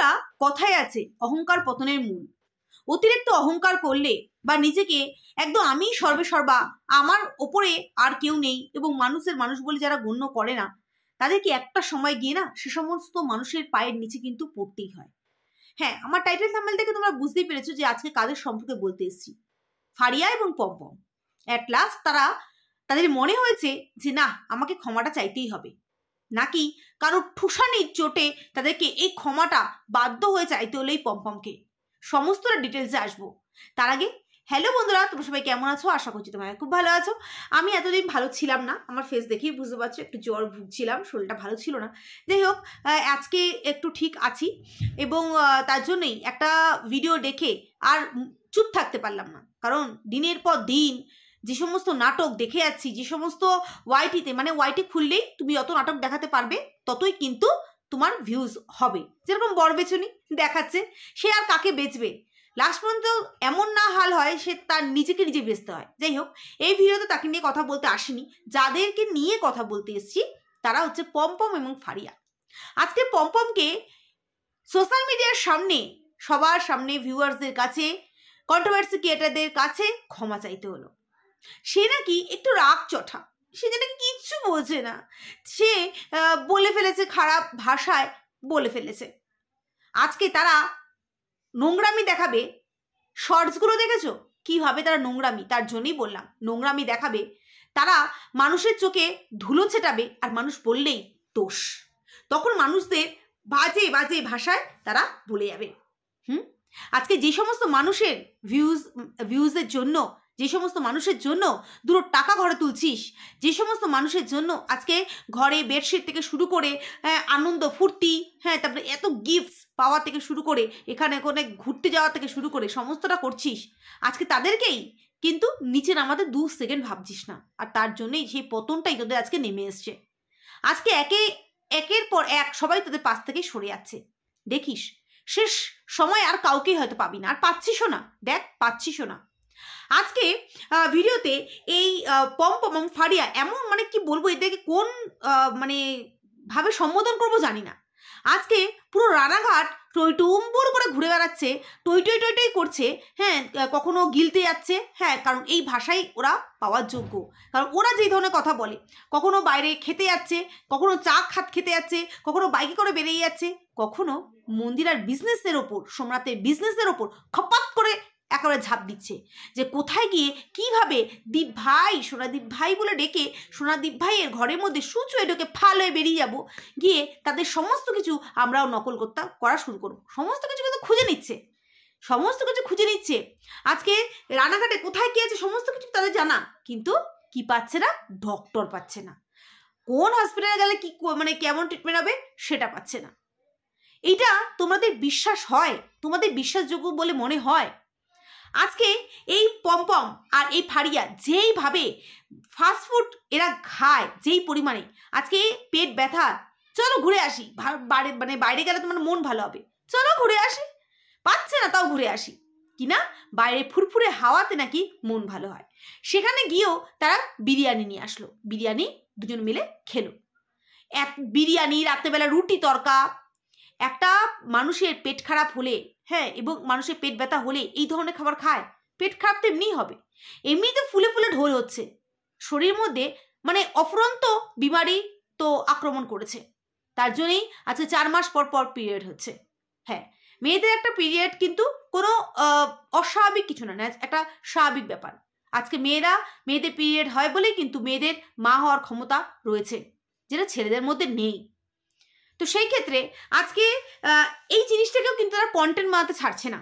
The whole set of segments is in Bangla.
বন্ধুরা, কথায় আছে অহংকার পতনের মূল। অতিরিক্ত অহংকার করলে বা নিজেকে একদম আমি সর্বেসর্বা, আমার ওপরে আর কেউ নেই এবং মানুষ বলে যারা গণ্য করে না, তাদেরকে একটা সময় গিয়ে না সে সমস্ত মানুষের পায়ের নিচে কিন্তু পড়তেই হয়। হ্যাঁ, আমার টাইটেল থাম্বনেল থেকে তোমরা বুঝতেই পেরেছো যে আজকে কাদের সম্পর্কে বলতে এসেছি। ফারিয়া এবং পম্পম। অ্যাট লাস্ট তাদের মনে হয়েছে যে না, আমাকে ক্ষমাটা চাইতেই হবে, নাকি কারোর ঠুসানির চোটে তাদেরকে এই ক্ষমাটা বাধ্য হয়ে চাইতে হলো এই পম্পমকে। সমস্তটা ডিটেলসে আসবো। তার আগে হ্যালো বন্ধুরা, তোমরা সবাই কেমন আছো? আশা করছি তোমরা খুব ভালো আছো। আমি এতদিন ভালো ছিলাম না, আমার ফেস দেখেই বুঝতে পারছো, একটু জ্বর ভুগছিলাম, শরীরটা ভালো ছিল না। যাই হোক, আজকে একটু ঠিক আছি এবং তার জন্যই একটা ভিডিও দেখে আর চুপ থাকতে পারলাম না। কারণ দিনের পর দিন যে সমস্ত নাটক দেখে যাচ্ছি, যে সমস্ত ওয়াইটিতে, মানে ওয়াইটি খুললেই তুমি যত নাটক দেখাতে পারবে ততই কিন্তু তোমার ভিউজ হবে। যেরকম বর বেচনি দেখাচ্ছে, সে আর কাকে বেচবে? লাস্ট পর্যন্ত এমন না হাল হয় সে তার নিজেকে নিজে বেচতে হয়। যাই হোক, এই ভিডিওতে তাকে নিয়ে কথা বলতে আসিনি, যাদেরকে নিয়ে কথা বলতে এসেছি তারা হচ্ছে পম্পম এবং ফারিয়া। আজকে পম্পমকে সোশ্যাল মিডিয়ার সামনে, সবার সামনে, ভিউয়ার্সদের কাছে, কন্ট্রোভার্সি ক্রিয়েটারদের কাছে ক্ষমা চাইতে হলো। সে নাকি একটু রাগ চঠা, সে যেন কিচ্ছু বোঝে না, সে বলে ফেলেছে, খারাপ ভাষায় বলে ফেলেছে। আজকে তারা নোংরামি দেখাবে। শর্টসগুলো দেখেছো কিভাবে তারা নোংরামি, তার জন্যই বললাম নোংরামি দেখাবে। তারা মানুষের চোখে ধুলো ছেটাবে, আর মানুষ বললেই দোষ, তখন মানুষদের বাজে বাজে ভাষায় তারা বলে যাবে। আজকে যে সমস্ত মানুষের ভিউজের জন্য, যে সমস্ত মানুষের জন্য দুটো টাকা ঘরে তুলছিস, যে সমস্ত মানুষের জন্য আজকে ঘরে বেডশিট থেকে শুরু করে আনন্দ ফুর্তি, তারপরে এত গিফটস পাওয়া থেকে শুরু করে এখানে ওখানে ঘুরতে যাওয়া থেকে শুরু করে সমস্তটা করছিস, আজকে তাদেরকেই কিন্তু নিচে নামাতে 2 সেকেন্ড ভাবছিস না। আর তার জন্যই সেই পতনটাই তোদের আজকে নেমে এসছে। আজকে একের পর এক সবাই তোদের পাশ থেকে সরে যাচ্ছে। দেখিস শেষ সময় আর কাউকেই হয়তো পাবি না, আর পাচ্ছিসও না। দেখ, পাচ্ছিসও না। আজকে ভিডিওতে এই পম্পম এবং ফারিয়া এমন, মানে কি বলবো, এদেরকে কোন মানে ভাবে সম্বোধন করবো জানি না। আজকে পুরো রানাঘাট টইটুম্বুর করে ঘুরে বেড়াচ্ছে, টই টই টই টই করছে। কখনো গিলতে যাচ্ছে, কারণ এই ভাষাই ওরা পাওয়ার যোগ্য। কারণ ওরা যেই ধরনের কথা বলে, কখনো বাইরে খেতে যাচ্ছে, কখনো চা খেতে যাচ্ছে, কখনো বাইকে করে বেরিয়ে যাচ্ছে, কখনো মন্দিরার বিজনেসের ওপর, সোমনাথের বিজনেসের ওপর খপাত করে একেবারে ঝাঁপ দিচ্ছে, যে কোথায় গিয়ে কিভাবে দীপ ভাই, সোনাদীপ ভাই বলে ডেকে সোনাদীপ ভাইয়ের ঘরের মধ্যে সুচুয়ে ঢোকে ফাল হয়ে বেরিয়ে যাব, গিয়ে তাদের সমস্ত কিছু আমরাও নকল করা শুরু করবো। সমস্ত কিছু কিন্তু খুঁজে নিচ্ছে, সমস্ত কিছু খুঁজে নিচ্ছে। আজকে রানাঘাটে কোথায় কি আছে সমস্ত কিছু তাদের জানা, কিন্তু কি পাচ্ছে না? ডক্টর পাচ্ছে না। কোন হসপিটালে গেলে কি, মানে কেমন ট্রিটমেন্ট হবে সেটা পাচ্ছে না। এইটা তোমাদের বিশ্বাস হয়? তোমাদের বিশ্বাসযোগ্য বলে মনে হয়? আজকে এই পম্পম আর এই ফারিয়া যেইভাবে ফাস্টফুড এরা খায়, যেই পরিমাণে, আজকে পেট ব্যথা, চলো ঘুরে আসি, মানে বাইরে গেলে তোমার মন ভালো হবে, চলো ঘুরে আসি, পাচ্ছে না তাও ঘুরে আসি কিনা, বাইরে ফুরফুরে হাওয়াতে নাকি মন ভালো হয়। সেখানে গিয়েও তারা বিরিয়ানি নিয়ে আসলো, বিরিয়ানি দুজন মিলে খেলো। বিরিয়ানি, রাত্রেবেলা রুটি তরকা। একটা মানুষের পেট খারাপ হলে, এবং মানুষের পেট ব্যথা হলে এই ধরনের খাবার খায়, পেট খারাপ তো এমনিই হবে, এমনিতে ফুলে ফুলে ঢোল হচ্ছে শরীরের মধ্যে, মানে অফুরন্ত বিমারি তো আক্রমণ করেছে। তার জন্যই আজকে 4 মাস পর পর পিরিয়ড হচ্ছে। মেয়েদের একটা পিরিয়ড কিন্তু কোনো অস্বাভাবিক কিছু না, একটা স্বাভাবিক ব্যাপার। আজকে মেয়েদের পিরিয়ড হয় বলেই কিন্তু মেয়েদের মা হওয়ার ক্ষমতা রয়েছে, যেটা ছেলেদের মধ্যে নেই। তো সেই ক্ষেত্রে আজকে এই জিনিসটাকেও কিন্তু তারা কন্টেন্ট বানাতে ছাড়ছে না।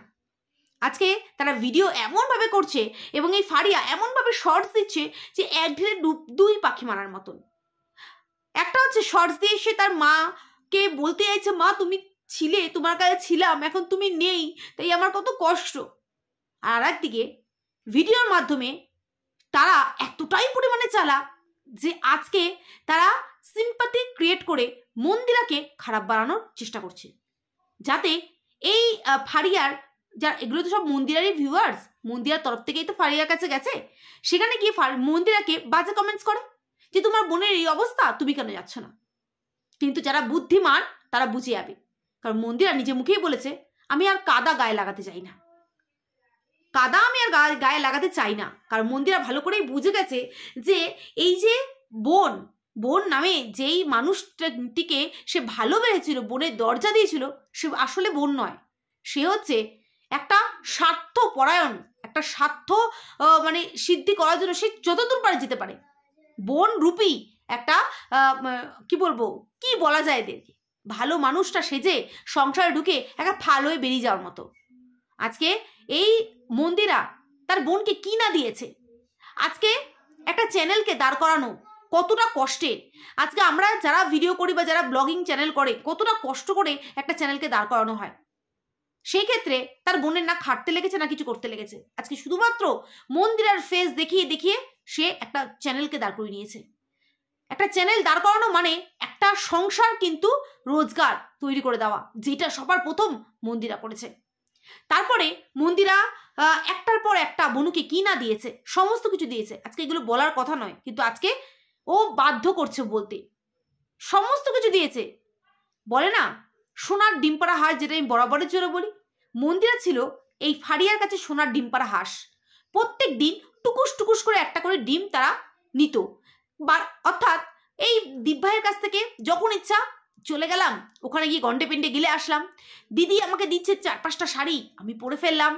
আজকে তারা ভিডিও এমনভাবে করছে এবং এই ফারিয়া এমনভাবে শর্টস দিচ্ছে যে এক ঢিলে 2 পাখি মারার মতন। একটা হচ্ছে শর্টস দিয়ে সে তার মাকে বলতে চাইছে, মা তুমি ছিলে, তোমার কাছে ছিলাম, এখন তুমি নেই, তাই আমার কত কষ্ট। আর একদিকে ভিডিওর মাধ্যমে তারা এতটাই পরিমাণে চালাক যে আজকে তারা সিম্পাথি ক্রিয়েট করে মন্দিরাকে খারাপ বানানোর চেষ্টা করছে, যাতে এই ফারিয়ার, যার এগুলো তো সব মন্দিরারই ভিউয়ার্স, মন্দিরার তরফ থেকেই তো ফারিয়ার কাছে গেছে, সেখানে গিয়ে মন্দিরাকে বাজে কমেন্টস করে যে তোমার বোনের এই অবস্থা, তুমি কেন যাচ্ছ না। কিন্তু যারা বুদ্ধিমান তারা বুঝে যাবে কারণ মন্দিরা নিজে মুখেই বলেছে, আমি আর কাদা গায়ে লাগাতে চাই না, কাদা আমি আর গায়ে লাগাতে চাই না। কারণ মন্দিরা ভালো করেই বুঝে গেছে যে এই যে বোন নামে যেই মানুষটিকে সে ভালোবেসেছিল, বোনের দরজা দিয়েছিল, সে আসলে বোন নয়, সে হচ্ছে একটা স্বার্থ পরায়ণ, একটা স্বার্থ মানে সিদ্ধি করার জন্য সে যতদূর পারে যেতে পারে। বোন রূপী একটা কি বলবো, কি বলা যায় এদেরকে, ভালো মানুষটা সেজে সংসারে ঢুকে একটা ফাল হয়ে বেরিয়ে যাওয়ার মতো। আজকে এই মন্দিরা তার বোনকে কি না দিয়েছে। আজকে একটা চ্যানেলকে দাঁড় করানো কতটা কষ্টের। আজকে আমরা যারা ভিডিও করি বা যারা ব্লগিং চ্যানেল করে কতটা কষ্ট করে একটা চ্যানেলকে দাঁড় করানো হয়। সেই ক্ষেত্রে তার বোনের না খাটতে লেগেছে না কিছু করতে লেগেছে। আজকে শুধুমাত্র মন্দিরার ফেস দেখিয়ে দেখিয়ে সে একটা চ্যানেলকে দাঁড় করিয়ে নিয়েছে। একটা চ্যানেল দাঁড় করানো মানে একটা সংসার কিন্তু রোজগার তৈরি করে দেওয়া, যেটা সবার প্রথম মন্দিরা করেছে। তারপরে মন্দিরা একটার পর একটা বনুকে কি না দিয়েছে, সমস্ত কিছু দিয়েছে। আজকে এগুলো বলার কথা নয়, কিন্তু আজকে ও বাধ্য করছে বলতে, সমস্ত কিছু দিয়েছে। বলে না সোনার ডিম পাড়া হাঁস, যেটা আমি বরাবরের জন্য বলি, মন্দিরা ছিল এই ফারিয়ার কাছে সোনার ডিম পাড়া হাঁস। প্রত্যেক দিন টুকুস টুকুস করে একটা করে ডিম তারা নিত। অর্থাৎ এই দীপ ভাইয়ের কাছ থেকে যখন ইচ্ছা চলে গেলাম, ওখানে গিয়ে গন্ডে পিন্ডে গিলে আসলাম, দিদি আমাকে দিচ্ছে 4-5টা শাড়ি, আমি পরে ফেললাম।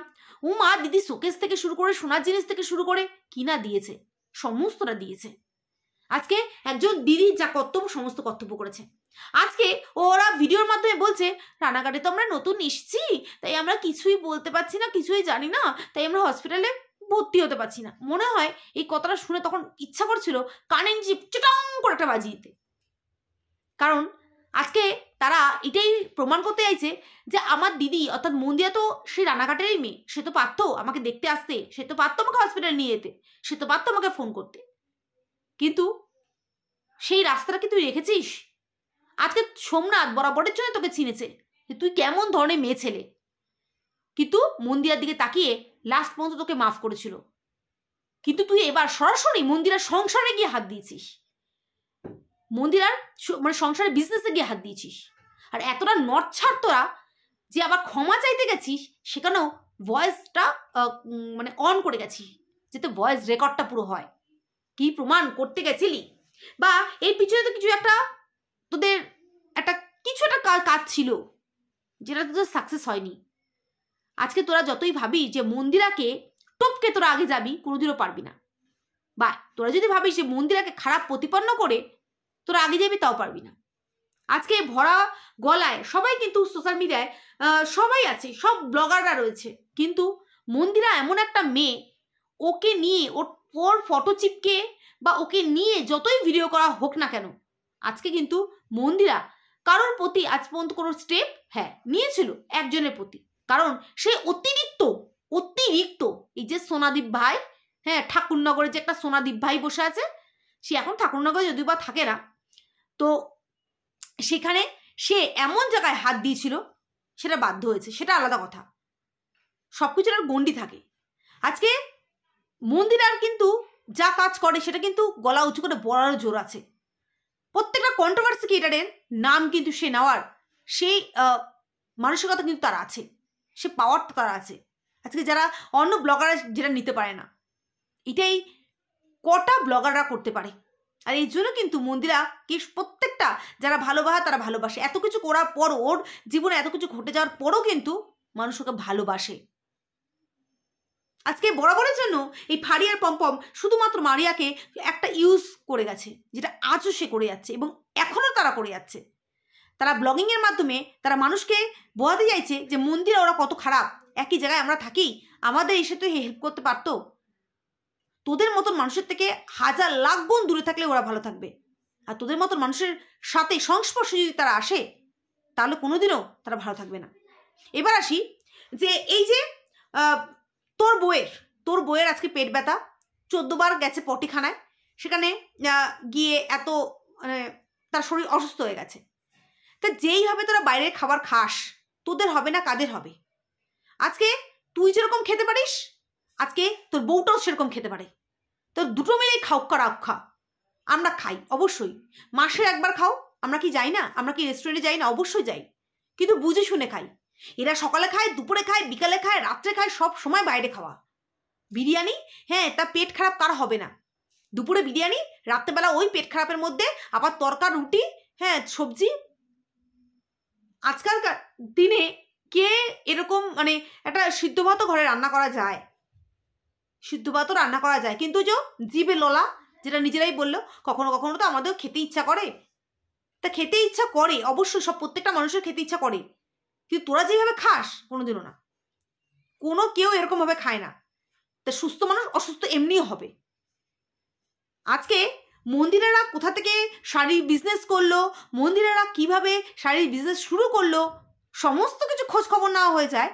মা দিদি শোকেস থেকে শুরু করে সোনার জিনিস থেকে শুরু করে কিনা দিয়েছে, সমস্তটা দিয়েছে। আজকে একজন দিদি যা কর্তব্য সমস্ত কর্তব্য করেছে। আজকে ওরা ভিডিওর মাধ্যমে বলছে রানাঘাটে তো আমরা নতুন এসেছি, তাই আমরা কিছুই বলতে পারছি না, কিছুই জানি না, তাই আমরা হসপিটালে ভর্তি হতে পারছি না। মনে হয় এই কথাটা শুনে তখন ইচ্ছা করছিল কানের জিপ চটাং করে একটা বাজিয়ে দিতে। কারণ আজকে তারা এটাই প্রমাণ করতে চাইছে যে আমার দিদি অর্থাৎ মন্দিরা তো সেই রানাঘাটেরই মেয়ে, সে তো পারতো আমাকে দেখতে আসতে, সে তো পারতো আমাকে হসপিটালে নিয়ে যেতে, সে তো পারতো আমাকে ফোন করতে, কিন্তু সেই রাস্তাটা কি তুই রেখেছিস? আজকে সোমনাথ বরাবরের জন্য তোকে চিনেছে যে তুই কেমন ধরনের মেয়ে ছেলে, কিন্তু মন্দিরার দিকে তাকিয়ে লাস্ট পর্যন্ত তোকে মাফ করেছিল। কিন্তু তুই এবার সরাসরি মন্দিরার সংসারে গিয়ে হাত দিয়েছিস, মন্দিরার মানে সংসারের বিজনেসে গিয়ে হাত দিয়েছিস। আর এতটা নট ছাড় তোরা যে আবার ক্ষমা চাইতে গেছিস, সেখানেও ভয়েসটা মানে অন করে গেছিস যাতে ভয়েস রেকর্ডটা পুরো হয়। কি প্রমাণ করতে গেছিলি? বা এর পিছনে তো কিছু একটা তোদের একটা কিছু একটা কাজ ছিল যেটা তোদের সাকসেস হয়নি। আজকে তোরা যতই ভাবি যে মন্দিরাকে টপকে তোরা আগে যাবি, কোনোদিনও পারবি না। বা তোরা যদি ভাবিস যে মন্দিরাকে খারাপ প্রতিপন্ন করে তোরা আগে যাবি, তাও পারবি না। আজকে ভরা গলায় সবাই কিন্তু সোশ্যাল মিডিয়ায় সবাই আছে, সব ব্লগাররা রয়েছে, কিন্তু মন্দিরা এমন একটা মেয়ে, ওকে নিয়ে ওর ফটো চিপকে বা ওকে নিয়ে যতই ভিডিও করা হোক না কেন, আজকে কিন্তু মন্দিরা কারোর প্রতি আজ পর্যন্ত কোনো স্টেপ নিয়েছিল একজনের প্রতি। কারণ সে অতিরিক্ত এই যে সোনাদীপ ভাই, ঠাকুরনগরে যে একটা সোনাদীপ ভাই বসে আছে, সে এখন ঠাকুরনগরে যদিও বা থাকে না, তো সেখানে সে এমন জায়গায় হাত দিয়েছিল, সেটা বাধ্য হয়েছে, সেটা আলাদা কথা। সবকিছুর আর গণ্ডি থাকে। আজকে মন্দিরার কিন্তু যা কাজ করে সেটা কিন্তু গলা উঁচু করে বলারও জোর আছে। প্রত্যেকটা কন্ট্রোভার্সি ক্রিয়েটারের নাম কিন্তু সে নেওয়ার সেই মানসিকতা কিন্তু তার আছে, সে পাওয়ারটা তার আছে। আজকে যারা অন্য ব্লগাররা যেটা নিতে পারে না, এটাই কটা ব্লগাররা করতে পারে। আর এই জন্য কিন্তু মন্দিরা কি প্রত্যেকটা যারা ভালোবাসে তারা ভালোবাসে। এত কিছু করার পরও, ওর জীবনে এত কিছু ঘটে যাওয়ার পরও কিন্তু মানুষ ওকে ভালোবাসে। আজকে বরাবরের জন্য এই ফারিয়ার পম্পম শুধুমাত্র মারিয়াকে একটা ইউজ করে গেছে, যেটা আজও সে করে যাচ্ছে এবং এখনও তারা করে যাচ্ছে। তারা ব্লগিংয়ের মাধ্যমে তারা মানুষকে বোঝাতে চাইছে যে মন্দিরা ওরা কত খারাপ, একই জায়গায় আমরা থাকি, আমাদের এসে তো হেল্প করতে পারতো। তোদের মতন মানুষের থেকে হাজার লাখ গুণ দূরে থাকলে ওরা ভালো থাকবে। আর তোদের মতন মানুষের সাথে সংস্পর্শে যদি তারা আসে, তাহলে কোনোদিনও তারা ভালো থাকবে না। এবার আসি যে এই যে তোর বউয়ের আজকে পেট ব্যথা, 14 বার গেছে পটিখানায়, সেখানে গিয়ে এত মানে তার শরীর অসুস্থ হয়ে গেছে। তা যেই হবে তোরা বাইরের খাবার খাস, তোদের হবে না কাদের হবে? আজকে তুই যেরকম খেতে পারিস, আজকে তোর বউটাও সেরকম খেতে পারে। তোর দুটো মিলেই খা। আমরা খাই অবশ্যই, মাসে একবার খাও। আমরা কি যাই না? আমরা কি রেস্টুরেন্টে যাই না? অবশ্যই যাই, কিন্তু বুঝে শুনে খায়। এরা সকালে খায়, দুপুরে খায়, বিকালে খায়, রাত্রে খায়, সব সময় বাইরে খাওয়া। বিরিয়ানি, হ্যাঁ, তা পেট খারাপ কার হবে না? দুপুরে বিরিয়ানি, রাত্রেবেলা ওই পেট খারাপের মধ্যে আবার তরকা, রুটি, হ্যাঁ, সবজি। আজকালকার দিনে কে এরকম মানে একটা সিদ্ধ ভাতও ঘরে রান্না করা যায়, সিদ্ধ ভাতও রান্না করা যায়, কিন্তু যে জিভে লোলা, যেটা নিজেরাই বললো, কখনো কখনো তো আমাদেরও খেতে ইচ্ছা করে। তা খেতে ইচ্ছা করে অবশ্যই, সব প্রত্যেকটা মানুষের খেতে ইচ্ছা করে, কিন্তু তোরা যেভাবে খাস কোনোদিনও না, কোনো কেউ এরকমভাবে খায় না। তা সুস্থ মানুষ অসুস্থ এমনিও হবে। আজকে মন্দিরেরা কোথা থেকে শাড়ির বিজনেস করলো, মন্দিরেরা কিভাবে শাড়ির বিজনেস শুরু করলো, সমস্ত কিছু খোঁজ খবর নেওয়া হয়ে যায়,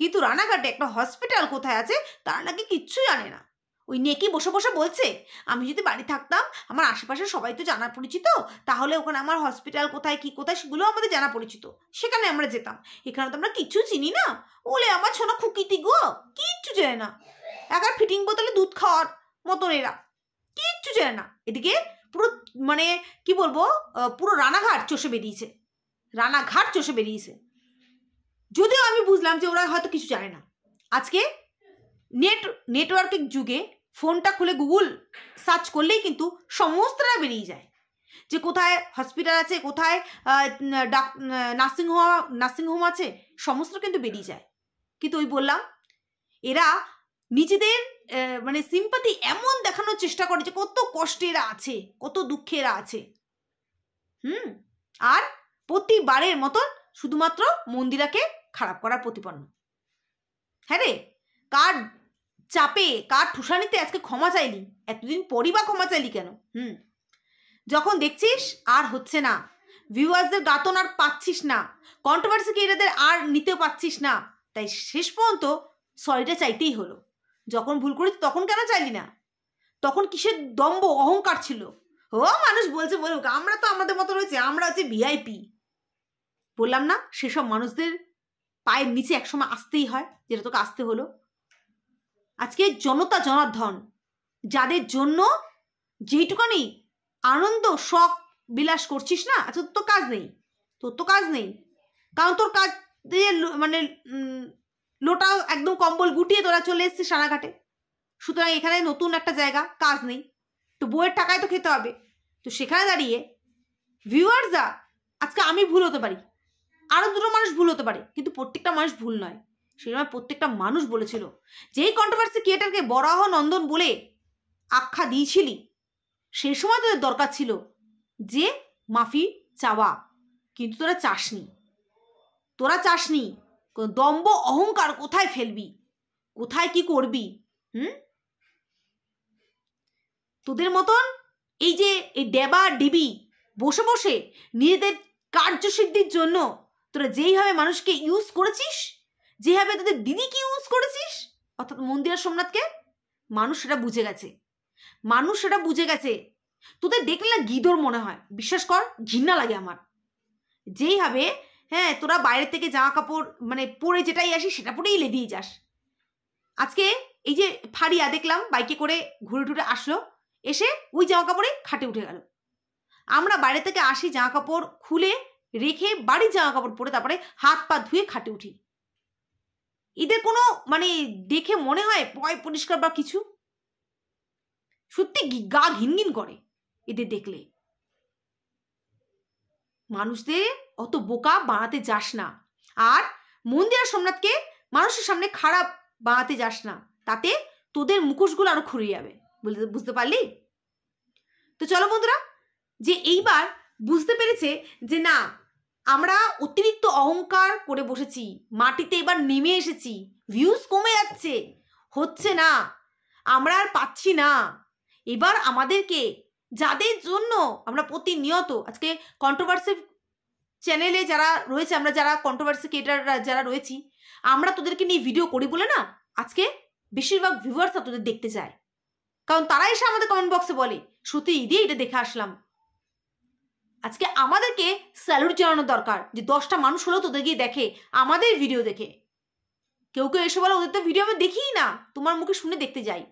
কিন্তু রানাঘাটে একটা হসপিটাল কোথায় আছে তারা নাকি কিচ্ছু জানে না। ওই নেকি বসে বসে বলছে, আমি যদি বাড়ি থাকতাম, আমার আশেপাশে সবাই তো জানা পরিচিত, তাহলে ওখানে আমার হসপিটাল কোথায় কি কোথায় সেগুলো আমাদের জানা পরিচিত, সেখানে আমরা যেতাম। এখানে তো আমরা কিচ্ছু চিনি না। ওলে আমার ছোনা খুকিটি গো, কিচ্ছু জানে না, একার ফিটিং বোতলে দুধ খাওয়ার মতন এরা, কিচ্ছু জানে না। এদিকে পুরো মানে কি বলবো, পুরো রানাঘাট চষে বেরিয়েছে, রানাঘাট চষে বেরিয়েছে। যদিও আমি বুঝলাম যে ওরা হয়তো কিছু জানে না। আজকে নেটওয়ার্কের যুগে ফোনটা খুলে গুগল সার্চ করলেই কিন্তু সমস্তটা বেরিয়ে যায়, যে কোথায় হসপিটাল আছে, কোথায় নার্সিংহোম আছে, সমস্ত কিন্তু বেরিয়ে যায়। কিন্তু ওই বললাম, এরা নিজেদের মানে সিম্পাথি এমন দেখানোর চেষ্টা করে যে কত কষ্টে এরা আছে, কত দুঃখে এরা আছে। আর প্রতিবারের মতন শুধুমাত্র মন্দিরাকে খারাপ করার প্রতিপন্ন। হ্যাঁ রে, কার চাপে, কার ঠুসানিতে আজকে ক্ষমা চাইলি? এতদিন পরই বা ক্ষমা চাইলি কেন? যখন দেখছিস আর হচ্ছে না, ভিউয়ার্সদের গাতন আর পাচ্ছিস না, কন্ট্রোভার্সি ক্রিয়েটরদের আর নিতে পারছিস না, তাই শেষ পর্যন্ত সরিটা চাইতেই হলো। যখন ভুল করেছি তখন কেন চাইলি না? তখন কিসের দম্ভ অহংকার ছিল? ও মানুষ বলছে বলুক, আমরা তো আমাদের মতো রয়েছে, আমরা হচ্ছে ভিআইপি। বললাম না, সেসব মানুষদের পায়ের নিচে একসময় আসতেই হয়, যেটা তোকে আসতে হলো। আজকে জনতা জনার্দন, যাদের জন্য যেইটুকানি আনন্দ শখ বিলাস করছিস না, আচ্ছা তোর তো কাজ নেই, তোর তো কাজ নেই, কারণ তোর কাজ দিয়ে মানে লোটা একদম কম্বল গুটিয়ে তোরা চলে এসছিস রানাঘাটে। সুতরাং এখানে নতুন একটা জায়গা, কাজ নেই, তো বইয়ের টাকায় তো খেতে হবে। তো সেখানে দাঁড়িয়ে ভিউয়ার্সরা, আজকে আমি ভুল হতে পারি, আরও দুটো মানুষ ভুল হতে পারে, কিন্তু প্রত্যেকটা মানুষ ভুল নয়। সেই সময় প্রত্যেকটা মানুষ বলেছিল, যেই কন্ট্রোভার্সি ক্রিয়েটারকে বরাহ নন্দন বলে আখ্যা দিয়েছিলি, সেই সময় তোদের দরকার ছিল যে মাফি চাওয়া, কিন্তু তোরা চাসনি। দম্ভ অহংকার কোথায় ফেলবি, কোথায় কি করবি? তোদের মতন এই যে এই ডেবা ডিবি বসে বসে নিজেদের কার্যসিদ্ধির জন্য তোরা যেইভাবে মানুষকে ইউজ করেছিস, যেভাবে তোদের দিদিকে ইউজ করেছিস, অর্থাৎ মন্দিরা সোমনাথকে, মানুষ সেটা বুঝে গেছে। তোদের দেখলে না গিদর মনে হয়, বিশ্বাস কর, ঘৃণা লাগে আমার। যেইভাবে হ্যাঁ তোরা বাইরে থেকে জামা কাপড় মানে পরে যেটাই আসি সেটা পরেই লেদিয়ে যাস। আজকে এই যে ফারিয়া দেখলাম বাইকে করে ঘুরে টুরে আসলো, এসে ওই জামা কাপড়ে খাটে উঠে গেল। আমরা বাইরে থেকে আসি, জামা কাপড় খুলে রেখে বাড়ির জামা কাপড় পরে তারপরে হাত পা ধুয়ে খাটে উঠি। এদের কোনো মানে দেখে মনে হয় পয় পরিষ্কার বা কিছু? সত্যি গা ঘিনঘিন করে এদের দেখলে। মানুষদের অত বোকা বানাতে যাস না, আর মন্দিরা সোমনাথকে মানুষের সামনে খারাপ বানাতে যাস না, তাতে তোদের মুখোশগুলো আরো খুঁড়ে যাবে। বুঝতে পারলি? তো চলো বন্ধুরা, যে এইবার বুঝতে পেরেছে যে না, আমরা অতিরিক্ত অহংকার করে বসেছি, মাটিতে এবার নেমে এসেছি, ভিউজ কমে যাচ্ছে, হচ্ছে না, আমরা আর পাচ্ছি না। এবার আমাদেরকে, যাদের জন্য আমরা প্রতিনিয়ত আজকে কন্ট্রোভার্সি চ্যানেলে যারা রয়েছে, আমরা যারা কন্ট্রোভার্সি ক্রিয়েটাররা যারা রয়েছি, আমরা তোদেরকে নিয়ে ভিডিও করি বলে না আজকে বেশিরভাগ ভিউয়ার্সরা তোদের দেখতে যায়, কারণ তারা এসে আমাদের কমেন্ট বক্সে বলে সত্যি ঈদে এটা দেখে আসলাম। আজকে আমাদেরকে স্যালুট জানানো দরকার, যে 10টা মানুষ হলেও তোদের গিয়ে দেখে আমাদের ভিডিও দেখে। কেউ এসে বলে ওদের তো ভিডিও আমি দেখিই না, তোমার মুখে শুনে দেখতে যাই।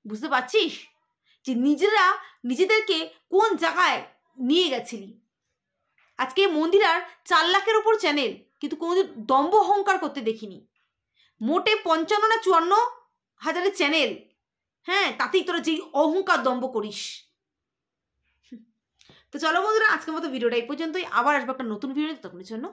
বুঝতে পারছিস যে নিজেদেরকে কোন জায়গায় নিয়ে গেছিলি? আজকে মন্দিরার 4 লাখের উপর চ্যানেল, কিন্তু কোনোদিন দম্ভ অহংকার করতে দেখিনি। মোটে 55 না 54 হাজারের চ্যানেল, হ্যাঁ, তাতেই তোরা যেই অহংকার দম্ভ করিস। তো চলো বন্ধুরা, আজকের মতো ভিডিওটা এই পর্যন্তই। আবার আসবো একটা নতুন ভিডিও, ততক্ষণের জন্য